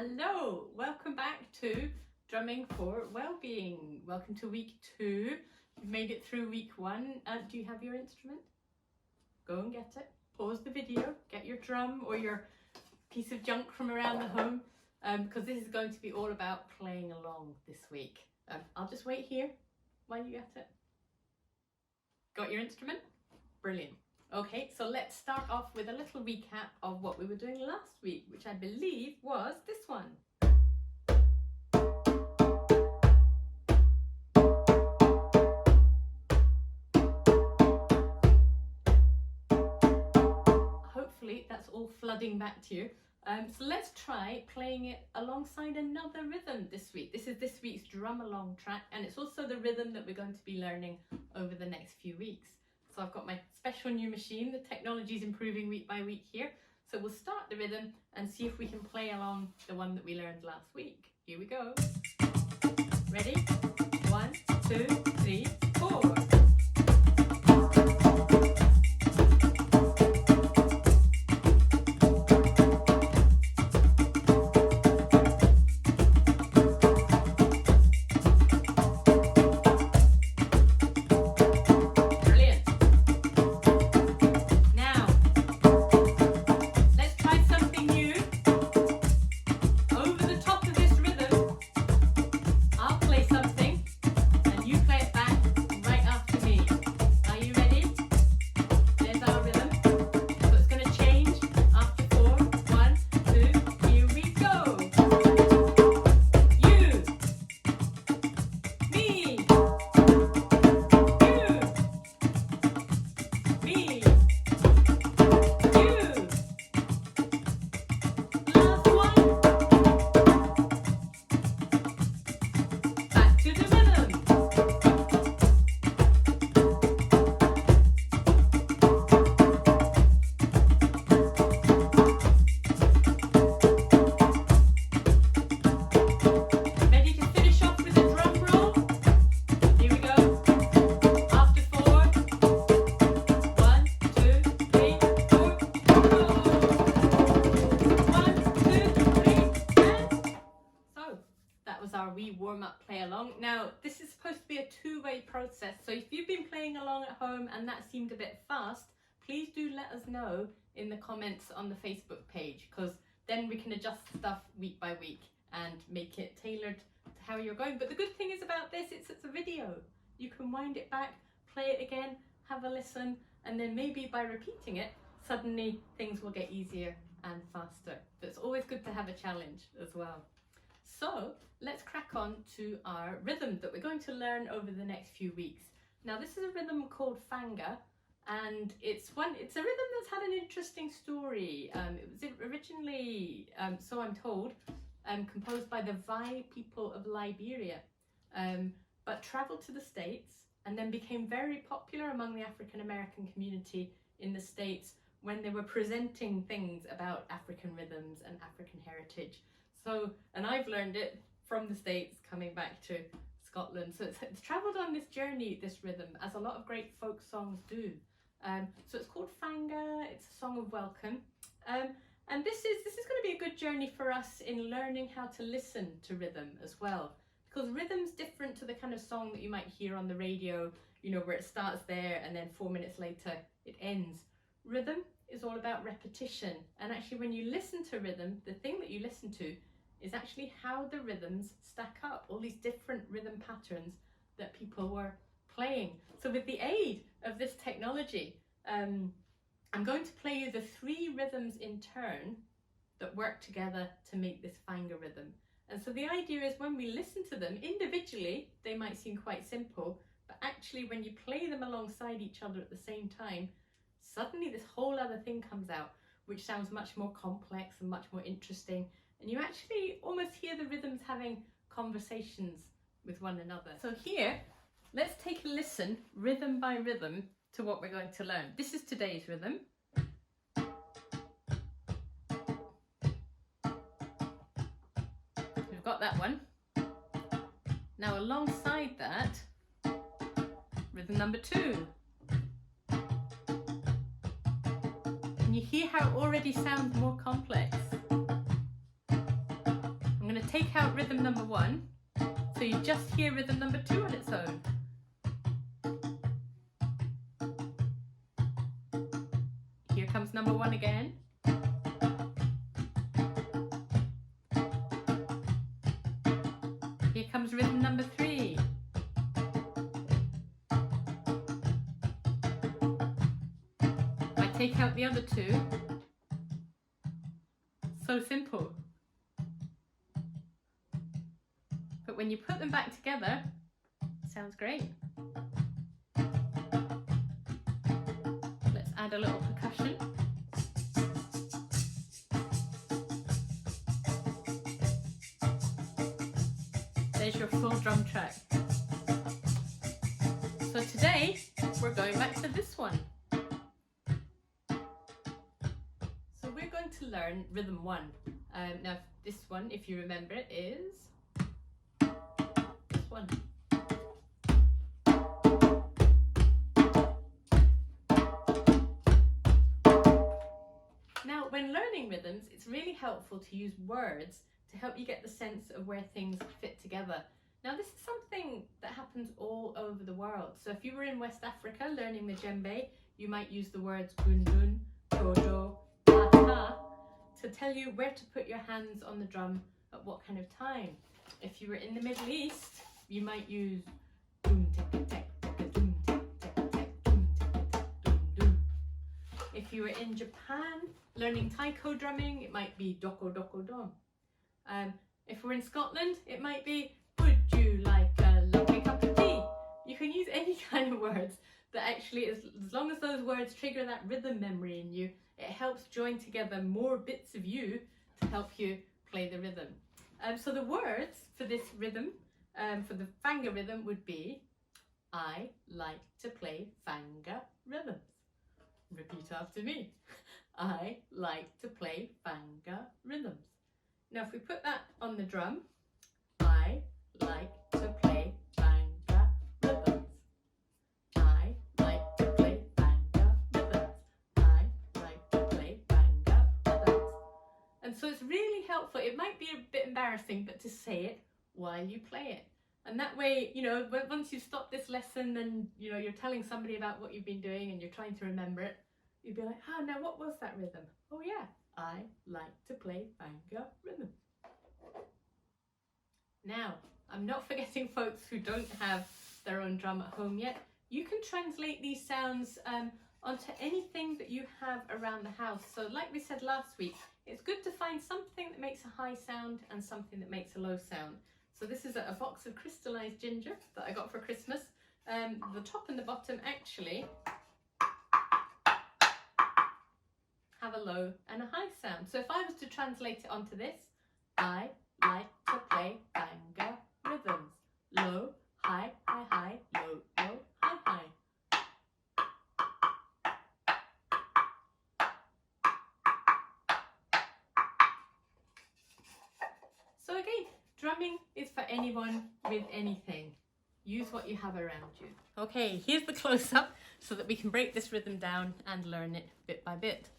Hello, welcome back to Drumming for Wellbeing. Welcome to week 2. You've made it through week 1. Do you have your instrument? Go and get it. Pause the video, get your drum or your piece of junk from around the home, because this is going to be all about playing along this week. I'll just wait here while you get it. Got your instrument? Brilliant. Okay, so let's start off with a little recap of what we were doing last week, which I believe was this one. Hopefully that's all flooding back to you. So let's try playing it alongside another rhythm this week. This is this week's drum along track, and it's also the rhythm that we're going to be learning over the next few weeks. So I've got my special new machine. The technology is improving week by week here. So we'll start the rhythm and see if we can play along the one that we learned last week. Here we go. Ready? 1, 2, 3, 4. Warm-up play along. Now this is supposed to be a two-way process, so if you've been playing along at home and that seemed a bit fast, please do let us know in the comments on the Facebook page, because then we can adjust stuff week by week and make it tailored to how you're going. But the good thing is about this, it's a video. You can wind it back, play it again, have a listen, and then maybe by repeating it, suddenly things will get easier and faster. But it's always good to have a challenge as well. So let's crack on to our rhythm that we're going to learn over the next few weeks. Now this is a rhythm called fanger, and it's a rhythm that's had an interesting story. It was originally, so I'm told, composed by the Vai people of Liberia, but travelled to the States and then became very popular among the African American community in the States when they were presenting things about African rhythms and African heritage. So, and I've learned it from the States coming back to Scotland. So it's travelled on this journey, this rhythm, as a lot of great folk songs do. So it's called fanger. It's a song of welcome. And this is going to be a good journey for us in learning how to listen to rhythm as well. Because rhythm's different to the kind of song that you might hear on the radio, you know, where it starts there and then 4 minutes later it ends. Rhythm is all about repetition. And actually when you listen to rhythm, the thing that you listen to is actually how the rhythms stack up, all these different rhythm patterns that people were playing. So with the aid of this technology, I'm going to play you the 3 rhythms in turn that work together to make this fanger rhythm. And so the idea is when we listen to them individually, they might seem quite simple, but actually when you play them alongside each other at the same time, suddenly this whole other thing comes out, which sounds much more complex and much more interesting. And you actually almost hear the rhythms having conversations with one another. So here, let's take a listen, rhythm by rhythm, to what we're going to learn. This is today's rhythm. We've got that one. Now alongside that, rhythm number 2. And you hear how it already sounds more complex. take out rhythm number 1, so you just hear rhythm number 2 on its own. Here comes number 1 again. Here comes rhythm number 3. If I take out the other 2, so simple. But when you put them back together, it sounds great. Let's add a little percussion. There's your full drum track. So today, we're going back to this one. So we're going to learn rhythm 1. Now this one, if you remember it, is this one. Now when learning rhythms, it's really helpful to use words to help you get the sense of where things fit together. Now this is something that happens all over the world. So if you were in West Africa learning the djembe, you might use the words gundun, dodo, ta to tell you where to put your hands on the drum at what kind of time. If you were in the Middle East, you might use doom tek tek tek doom tek tek tek doom tek tek doom doom. If you were in Japan learning taiko drumming, it might be doko doko dom. If we're in Scotland, it might be, would you like a lovely cup of tea? You can use any kind of words, but actually as long as those words trigger that rhythm memory in you, it helps join together more bits of you to help you play the rhythm. So the words for this rhythm, for the fanger rhythm would be, I like to play fanger rhythms. Repeat after me. I like to play fanger rhythms. Now if we put that on the drum, I like to play fanger rhythms. I like to play fanger rhythms. I like to play fanger rhythms. And so it's really helpful. It might be a bit embarrassing, but to say it while you play it. And that way, you know, once you've stopped this lesson and, you know, you're telling somebody about what you've been doing and you're trying to remember it, you'd be like, oh, now what was that rhythm? Oh yeah, I like to play fanger rhythm. Now, I'm not forgetting folks who don't have their own drum at home yet. You can translate these sounds onto anything that you have around the house. So like we said last week, it's good to find something that makes a high sound and something that makes a low sound. So this is a box of crystallized ginger that I got for Christmas. The top and the bottom actually have a low and a high sound. So if I was to translate it onto this, I like to play fanger rhythms. Low, high, high, high, low, low, high, high. So again, drumming is for anyone with anything. Use what you have around you. Okay, here's the close-up so that we can break this rhythm down and learn it bit by bit.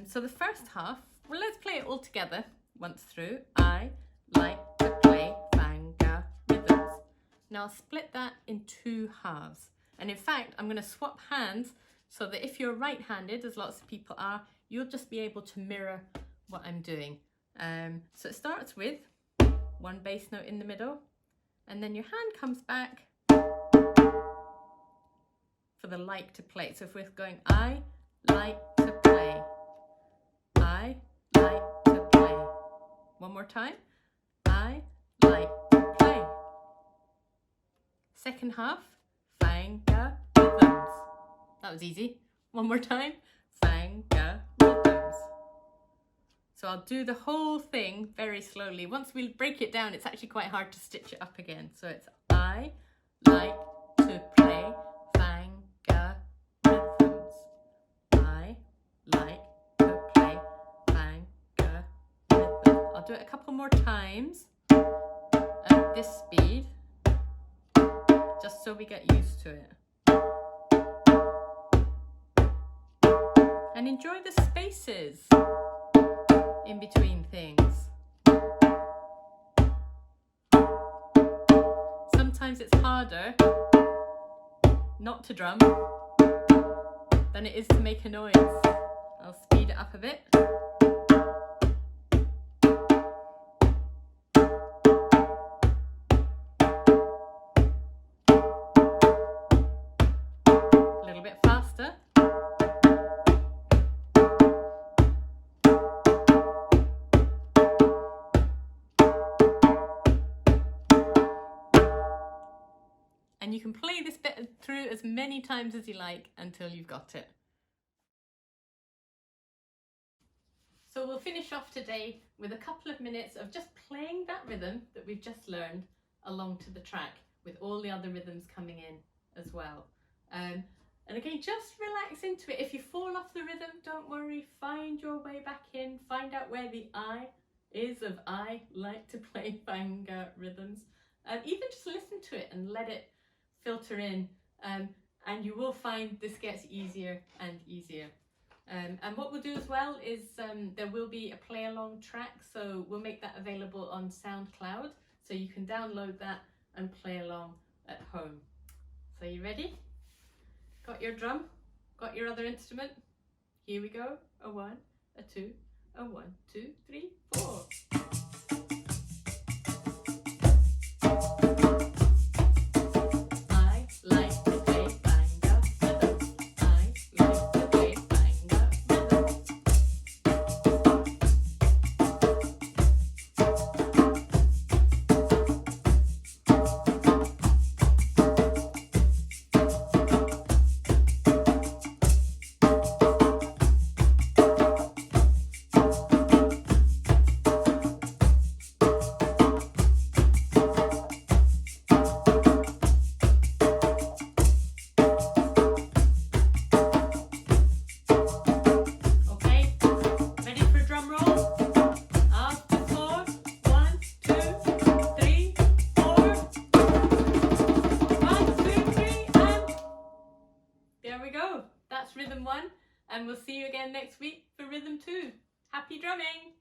So the first half, well, let's play it all together once through. I like to play fanger rhythms. Now I'll split that in 2 halves. And in fact, I'm going to swap hands so that if you're right-handed, as lots of people are, you'll just be able to mirror what I'm doing. So it starts with 1 bass note in the middle, and then your hand comes back for the like to play. So if we're going, I like to play. I like to play. One more time. I like to play. Second half, fanger rhythms. That was easy. One more time. Fanger rhythms. So I'll do the whole thing very slowly. Once we break it down, it's actually quite hard to stitch it up again. So it's I like to play fanger rhythms. I like to play fanger rhythms. I'll do it a couple more times at this speed, just so we get used to it. And enjoy the spaces in between things. sometimes it's harder not to drum than it is to make a noise. I'll speed it up a bit. A little bit faster. And you can play this bit through as many times as you like until you've got it. So we'll finish off today with a couple of minutes of just playing that rhythm that we've just learned along to the track with all the other rhythms coming in as well. And again, just relax into it. If you fall off the rhythm, don't worry, find your way back in, find out where the I is of I like to play fanger rhythms. Even just listen to it and let it filter in, and you will find this gets easier and easier. And what we'll do as well is there will be a play along track, so we'll make that available on SoundCloud, so you can download that and play along at home. So you ready? Got your drum? Got your other instrument? Here we go. A 1, a 2, a 1, 2, 3, 4. Rhythm 1, and we'll see you again next week for Rhythm 2. Happy drumming!